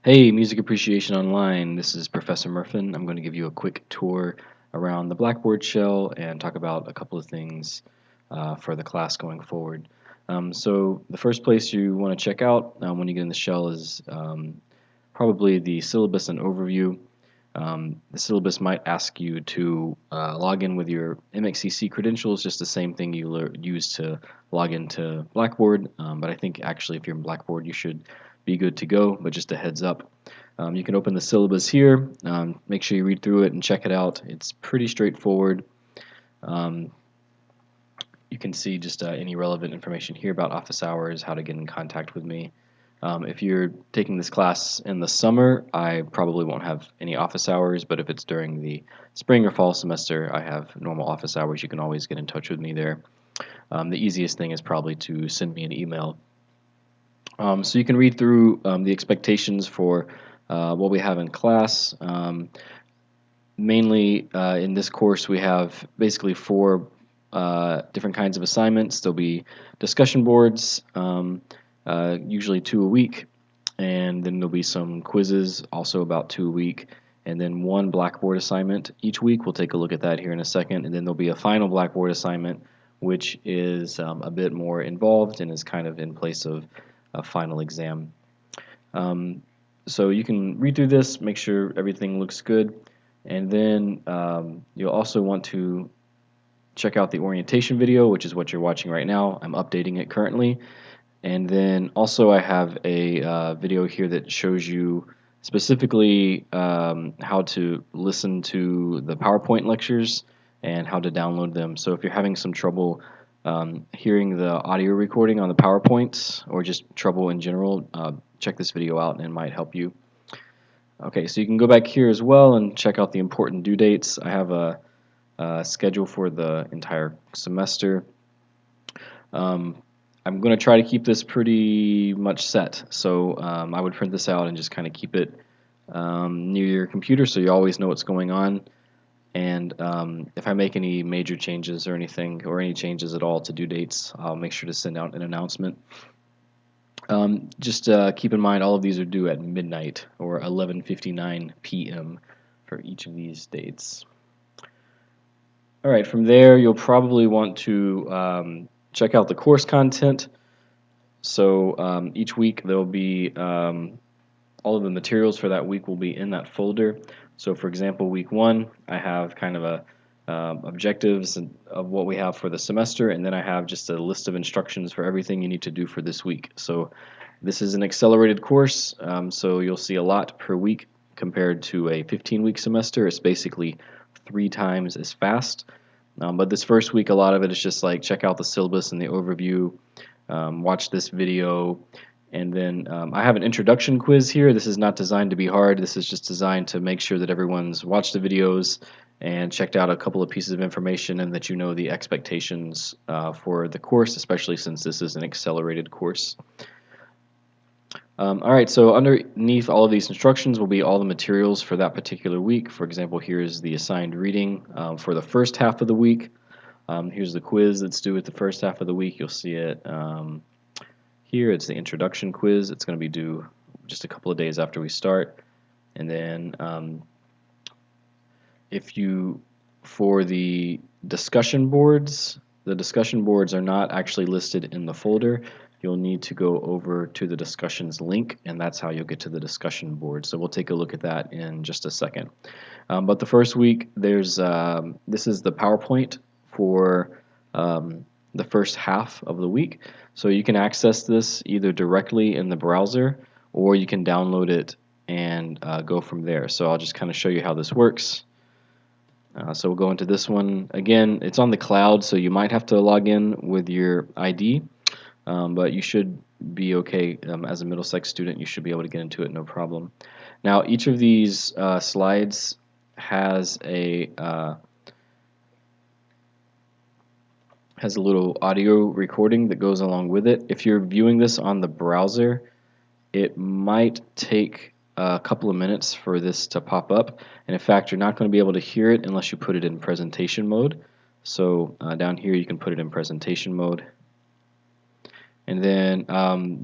Hey, Music Appreciation Online. This is Professor Murphin. I'm going to give you a quick tour around the Blackboard shell and talk about a couple of things for the class going forward. So the first place you want to check out when you get in the shell is probably the syllabus and overview. The syllabus might ask you to log in with your MXCC credentials, just the same thing you use to log into Blackboard. But I think actually if you're in Blackboard, you should be good to go, but just a heads up. You can open the syllabus here, make sure you read through it and check it out. It's pretty straightforward. Um, you can see just any relevant information here about office hours, how to get in contact with me. If you're taking this class in the summer, I probably won't have any office hours, but if it's during the spring or fall semester, I have normal office hours. You can always get in touch with me there. The easiest thing is probably to send me an email. So you can read through the expectations for what we have in class. Mainly in this course we have basically four different kinds of assignments. There'll be discussion boards, usually 2 a week, and then there'll be some quizzes, also about 2 a week, and then one Blackboard assignment each week. We'll take a look at that here in a second, and then there'll be a final Blackboard assignment, which is a bit more involved and is kind of in place of a final exam. So you can read through this, make sure everything looks good, and then you'll also want to check out the orientation video, which is what you're watching right now. I'm updating it currently. And then also I have a video here that shows you specifically how to listen to the PowerPoint lectures and how to download them. So if you're having some trouble hearing the audio recording on the PowerPoints or just trouble in general, check this video out and it might help you. Okay, so you can go back here as well and check out the important due dates. I have a schedule for the entire semester. I'm going to try to keep this pretty much set, so I would print this out and just kind of keep it near your computer so you always know what's going on. And if I make any major changes or anything, or any changes at all to due dates, I'll make sure to send out an announcement. Just keep in mind all of these are due at midnight or 11:59 p.m. for each of these dates. Alright, from there you'll probably want to check out the course content. So each week there'll be all of the materials for that week will be in that folder. So for example, week 1 I have kind of a objectives of what we have for the semester, and then I have just a list of instructions for everything you need to do for this week. So this is an accelerated course, so you'll see a lot per week compared to a 15-week semester. It's basically 3 times as fast. But this first week, a lot of it is just like check out the syllabus and the overview, watch this video, and then I have an introduction quiz here. This is not designed to be hard. This is just designed to make sure that everyone's watched the videos and checked out a couple of pieces of information and that you know the expectations for the course, especially since this is an accelerated course. Alright, so underneath all of these instructions will be all the materials for that particular week. For example, here's the assigned reading for the first half of the week. Here's the quiz that's due at the first half of the week. You'll see it here. It's the introduction quiz. It's going to be due just a couple of days after we start. And then for the discussion boards are not actually listed in the folder. You'll need to go over to the discussions link, and that's how you'll get to the discussion board. So we'll take a look at that in just a second. But the first week, this is the PowerPoint for the first half of the week. So you can access this either directly in the browser, or you can download it and go from there. So I'll just kind of show you how this works. So we'll go into this one. Again, it's on the cloud, so you might have to log in with your ID. But you should be okay as a Middlesex student. You should be able to get into it no problem. Now each of these slides has a little audio recording that goes along with it. If you're viewing this on the browser, it might take a couple of minutes for this to pop up, and in fact you're not going to be able to hear it unless you put it in presentation mode. So down here you can put it in presentation mode. And then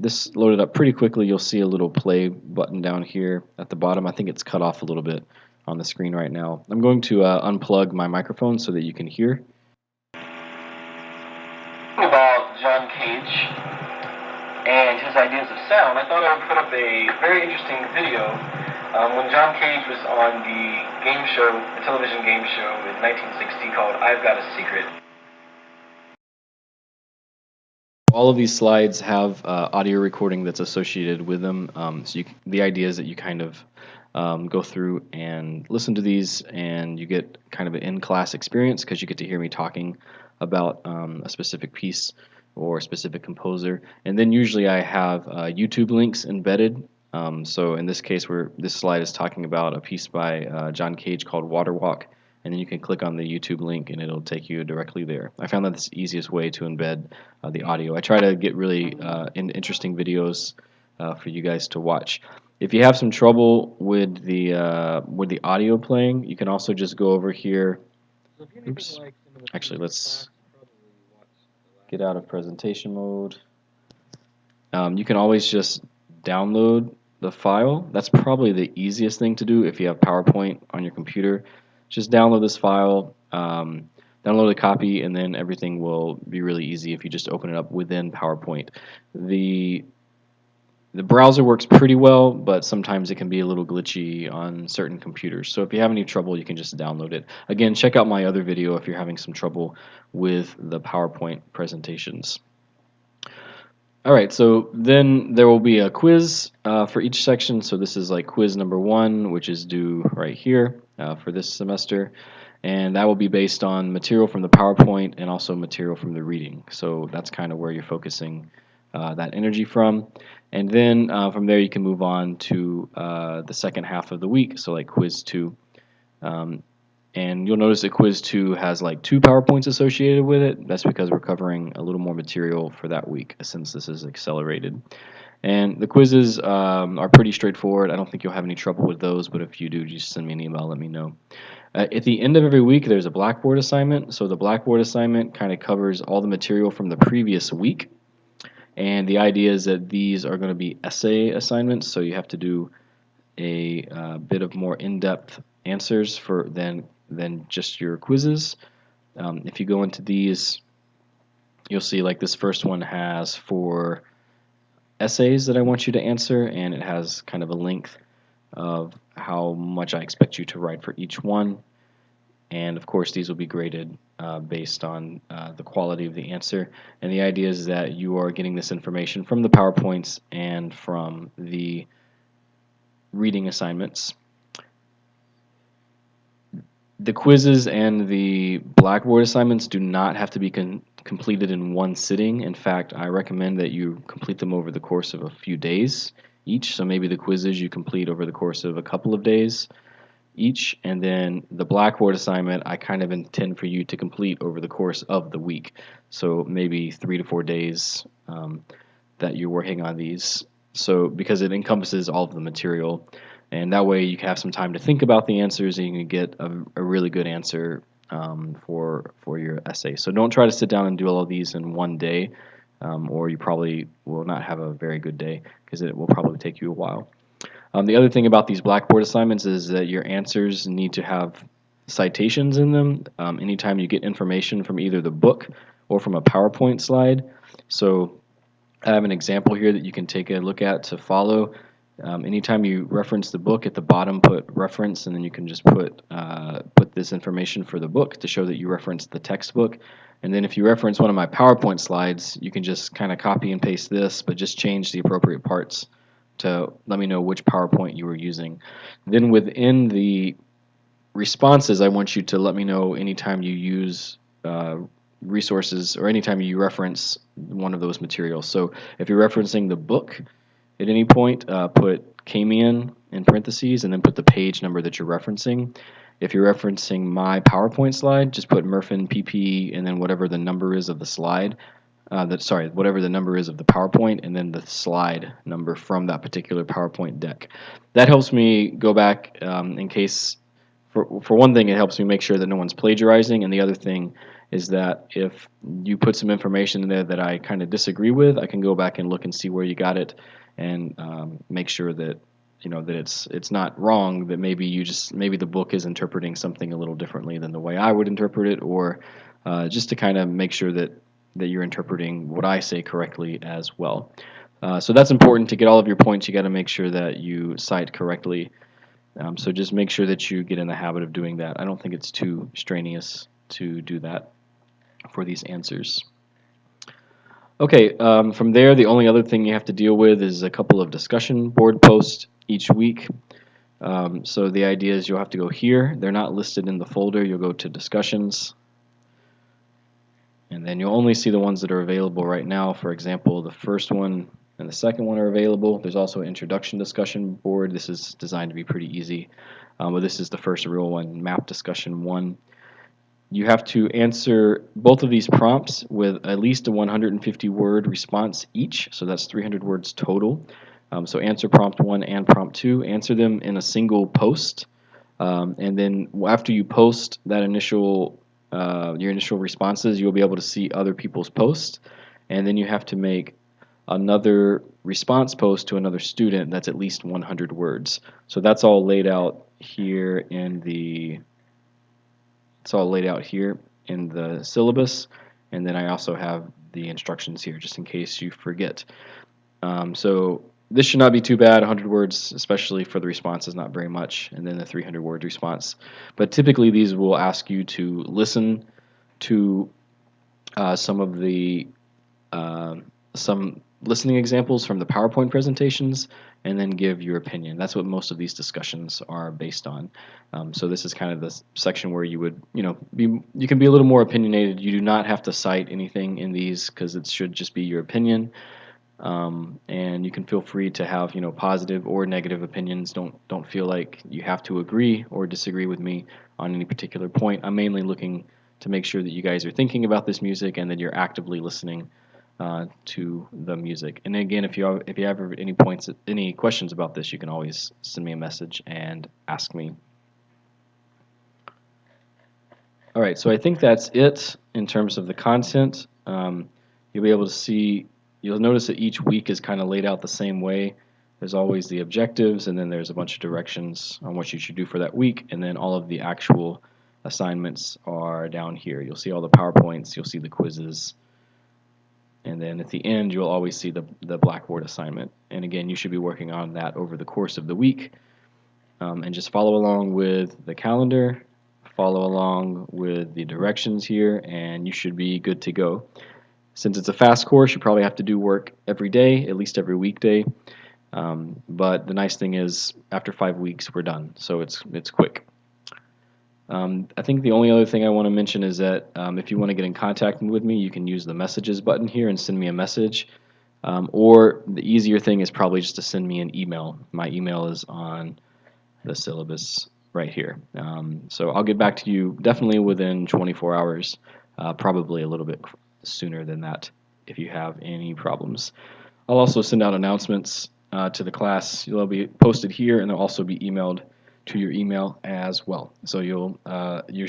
this loaded up pretty quickly. You'll see a little play button down here at the bottom. I think it's cut off a little bit on the screen right now. I'm going to unplug my microphone so that you can hear. About John Cage and his ideas of sound, I thought I would put up a very interesting video when John Cage was on the game show, the television game show in 1960 called I've Got a Secret. All of these slides have audio recording that's associated with them. The idea is that you kind of go through and listen to these, and you get kind of an in-class experience because you get to hear me talking about a specific piece or a specific composer. And then usually I have YouTube links embedded. So in this case, this slide is talking about a piece by John Cage called Water Walk. And then you can click on the YouTube link and it'll take you directly there. I found that's the easiest way to embed the audio. I try to get really interesting videos for you guys to watch. If you have some trouble with the audio playing, you can also just go over here. Oops. Actually, let's get out of presentation mode. You can always just download the file. That's probably the easiest thing to do if you have PowerPoint on your computer. Just download this file, download a copy, and then everything will be really easy if you just open it up within PowerPoint. The browser works pretty well, but sometimes it can be a little glitchy on certain computers. So if you have any trouble, you can just download it. Again, check out my other video if you're having some trouble with the PowerPoint presentations. All right, so then there will be a quiz for each section. So this is like quiz number 1, which is due right here for this semester. And that will be based on material from the PowerPoint and also material from the reading. So that's kind of where you're focusing that energy from. And then from there you can move on to the second half of the week, so like quiz 2. And you'll notice that quiz 2 has like 2 PowerPoints associated with it. That's because we're covering a little more material for that week since this is accelerated. And the quizzes are pretty straightforward. I don't think you'll have any trouble with those, but if you do, just send me an email, let me know. At the end of every week, there's a Blackboard assignment. So the Blackboard assignment kind of covers all the material from the previous week. And the idea is that these are going to be essay assignments, so you have to do a bit of more in-depth answers than just your quizzes. If you go into these, you'll see like this first one has 4 essays that I want you to answer, and it has kind of a length of how much I expect you to write for each one. And of course these will be graded based on the quality of the answer. And the idea is that you are getting this information from the PowerPoints and from the reading assignments. The quizzes and the Blackboard assignments do not have to be completed in one sitting. In fact, I recommend that you complete them over the course of a few days each. So maybe the quizzes you complete over the course of a couple of days each, and then the Blackboard assignment I kind of intend for you to complete over the course of the week. So maybe 3 to 4 days that you're working on these. So because it encompasses all of the material, and that way you can have some time to think about the answers and you can get a really good answer for your essay. So don't try to sit down and do all of these in one day, or you probably will not have a very good day because it will probably take you a while. The other thing about these Blackboard assignments is that your answers need to have citations in them anytime you get information from either the book or from a PowerPoint slide. So I have an example here that you can take a look at to follow. Anytime you reference the book, at the bottom put reference, and then you can just put this information for the book to show that you referenced the textbook. And then if you reference one of my PowerPoint slides, you can just kind of copy and paste this, but just change the appropriate parts to let me know which PowerPoint you were using. Then within the responses, I want you to let me know anytime you use resources or anytime you reference one of those materials. So if you're referencing the book at any point, put Camion in parentheses and then put the page number that you're referencing. If you're referencing my PowerPoint slide, just put Murphin PP and then whatever the number is of the slide. Whatever the number is of the PowerPoint, and then the slide number from that particular PowerPoint deck. That helps me go back in case, for one thing, it helps me make sure that no one's plagiarizing, and the other thing is that if you put some information in there that I kind of disagree with, I can go back and look and see where you got it, and make sure that that it's not wrong. That maybe the book is interpreting something a little differently than the way I would interpret it, or just to kind of make sure that you're interpreting what I say correctly as well. So that's important to get all of your points. You got to make sure that you cite correctly. So just make sure that you get in the habit of doing that. I don't think it's too strenuous to do that for these answers. Okay, from there, the only other thing you have to deal with is a couple of discussion board posts each week. So the idea is you'll have to go here. They're not listed in the folder. You'll go to discussions, and then you'll only see the ones that are available right now. For example, the first one and the second one are available. There's also an introduction discussion board. This is designed to be pretty easy, but this is the first real one, map discussion 1. You have to answer both of these prompts with at least a 150-word response each, so that's 300 words total. So answer prompt 1 and prompt 2. Answer them in a single post, and then after you post that your initial responses, you'll be able to see other people's posts, and then you have to make another response post to another student that's at least 100 words. So that's all laid out here in the syllabus, and then I also have the instructions here just in case you forget. So this should not be too bad. 100 words, especially for the response, is not very much, and then the 300-word response. But typically these will ask you to listen to some listening examples from the PowerPoint presentations, and then give your opinion. That's what most of these discussions are based on. So this is kind of the section where you would, you can be a little more opinionated. You do not have to cite anything in these because it should just be your opinion. And you can feel free to have, positive or negative opinions. Don't feel like you have to agree or disagree with me on any particular point. I'm mainly looking to make sure that you guys are thinking about this music and that you're actively listening to the music. And again, if you have any questions about this, you can always send me a message and ask me. All right, so I think that's it in terms of the content. You'll be able to see. You'll notice that each week is kind of laid out the same way. There's always the objectives, and then there's a bunch of directions on what you should do for that week, and then all of the actual assignments are down here. You'll see all the PowerPoints, you'll see the quizzes, and then at the end you'll always see the Blackboard assignment. And again, you should be working on that over the course of the week, and just follow along with the calendar, follow along with the directions here, and you should be good to go. Since it's a fast course, you probably have to do work every day, at least every weekday. But the nice thing is, after 5 weeks, we're done, so it's quick. I think the only other thing I want to mention is that if you want to get in contact with me, you can use the messages button here and send me a message. Or the easier thing is probably just to send me an email. My email is on the syllabus right here. So I'll get back to you definitely within 24 hours, probably a little bit sooner than that if you have any problems. I'll also send out announcements to the class. They'll be posted here, and they'll also be emailed to your email as well. So you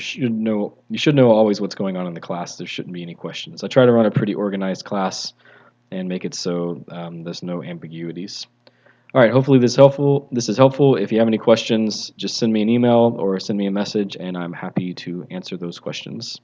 should know always what's going on in the class. There shouldn't be any questions. I try to run a pretty organized class and make it so there's no ambiguities. All right, hopefully this is helpful. If you have any questions, just send me an email or send me a message, and I'm happy to answer those questions.